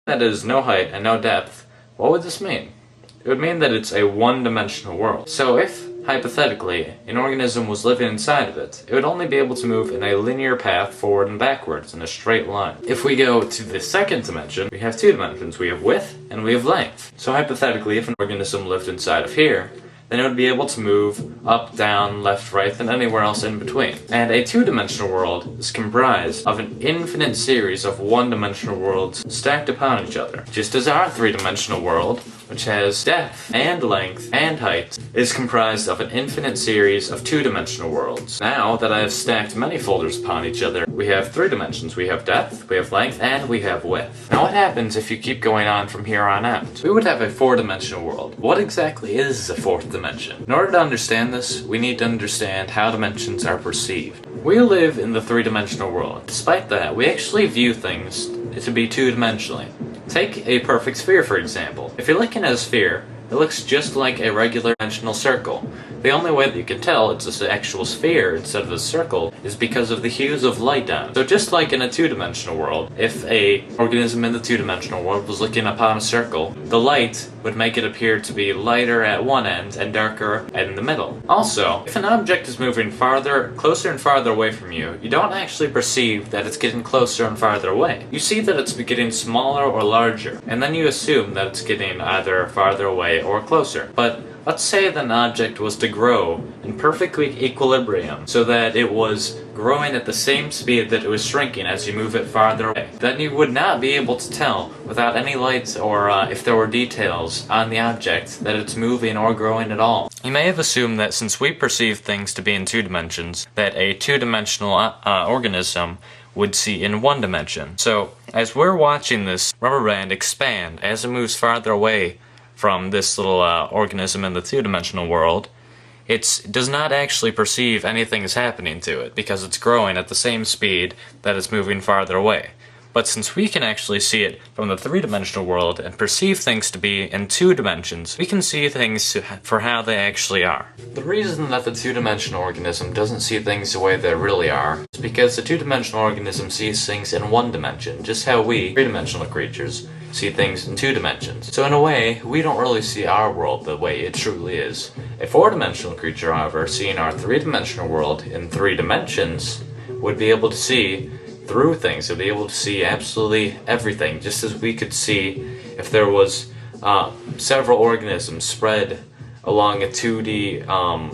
that is no height and no depth, what would this mean? It would mean that it's a one-dimensional world. So if, hypothetically, an organism was living inside of it, it would only be able to move in a linear path forward and backwards in a straight line. If we go to the second dimension, we have two dimensions. We have width and we have length. So hypothetically, if an organism lived inside of here, then it would be able to move up, down, left, right, and anywhere else in between. And a two-dimensional world is comprised of an infinite series of one-dimensional worlds stacked upon each other. Just as our three-dimensional world, which has depth and length and height, is comprised of an infinite series of two-dimensional worlds. Now that I have stacked many folders upon each other, we have three dimensions. We have depth, we have length, and we have width. Now what happens if you keep going on from here on out? We would have a four-dimensional world. What exactly is a fourth dimension? In order to understand this, we need to understand how dimensions are perceived. We live in the three-dimensional world. Despite that, we actually view things to be two-dimensionally. Take a perfect sphere, for example. If you're looking at a sphere, it looks just like a regular dimensional circle. The only way that you can tell it's an actual sphere instead of a circle is because of the hues of light on it. So just like in a two-dimensional world, if an organism in the two-dimensional world was looking upon a circle, the light would make it appear to be lighter at one end and darker in the middle. Also, if an object is moving closer and farther away from you, you don't actually perceive that it's getting closer and farther away. You see that it's getting smaller or larger, and then you assume that it's getting either farther away or closer. But let's say that an object was to grow in perfect equilibrium so that it was growing at the same speed that it was shrinking as you move it farther away. Then you would not be able to tell without any lights or if there were details on the object that it's moving or growing at all. You may have assumed that since we perceive things to be in two dimensions, that a two-dimensional organism would see in one dimension. So as we're watching this rubber band expand as it moves farther away from this little organism in the two-dimensional world, it does not actually perceive anything is happening to it because it's growing at the same speed that it's moving farther away. But since we can actually see it from the three-dimensional world and perceive things to be in two dimensions, we can see things for how they actually are. The reason that the two-dimensional organism doesn't see things the way they really are is because the two-dimensional organism sees things in one dimension, just how we, three-dimensional creatures, see things in two dimensions. So in a way, we don't really see our world the way it truly is. A four-dimensional creature, however, seeing our three-dimensional world in three dimensions, would be able to see through things. It would be able to see absolutely everything, just as we could see if there was several organisms spread along a 2D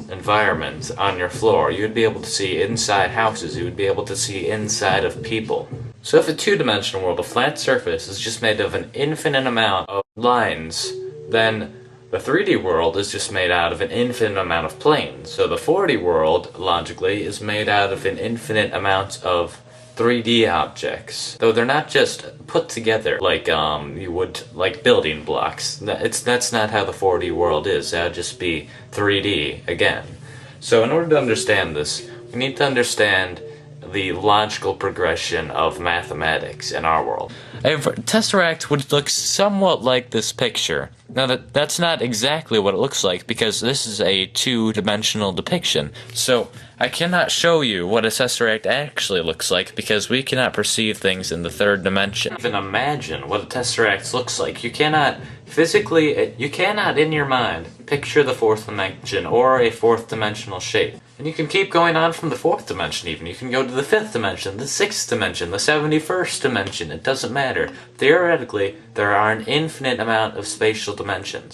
environment on your floor. You would be able to see inside houses. You would be able to see inside of people. So if a two-dimensional world, a flat surface, is just made of an infinite amount of lines, then the 3D world is just made out of an infinite amount of planes. So the 4D world, logically, is made out of an infinite amount of 3D objects. Though they're not just put together like you would like building blocks. That's not how the 4D world is. That would just be 3D again. So in order to understand this, we need to understand the logical progression of mathematics in our world. A tesseract would look somewhat like this picture. Now that's not exactly what it looks like because this is a two-dimensional depiction. So I cannot show you what a tesseract actually looks like because we cannot perceive things in the third dimension. Even imagine what a tesseract looks like. You cannot physically, you cannot in your mind picture the fourth dimension or a fourth dimensional shape. And you can keep going on from the fourth dimension even. You can go to the fifth dimension, the sixth dimension, the 71st dimension. It doesn't matter. Theoretically, there are an infinite amount of spatial dimensions.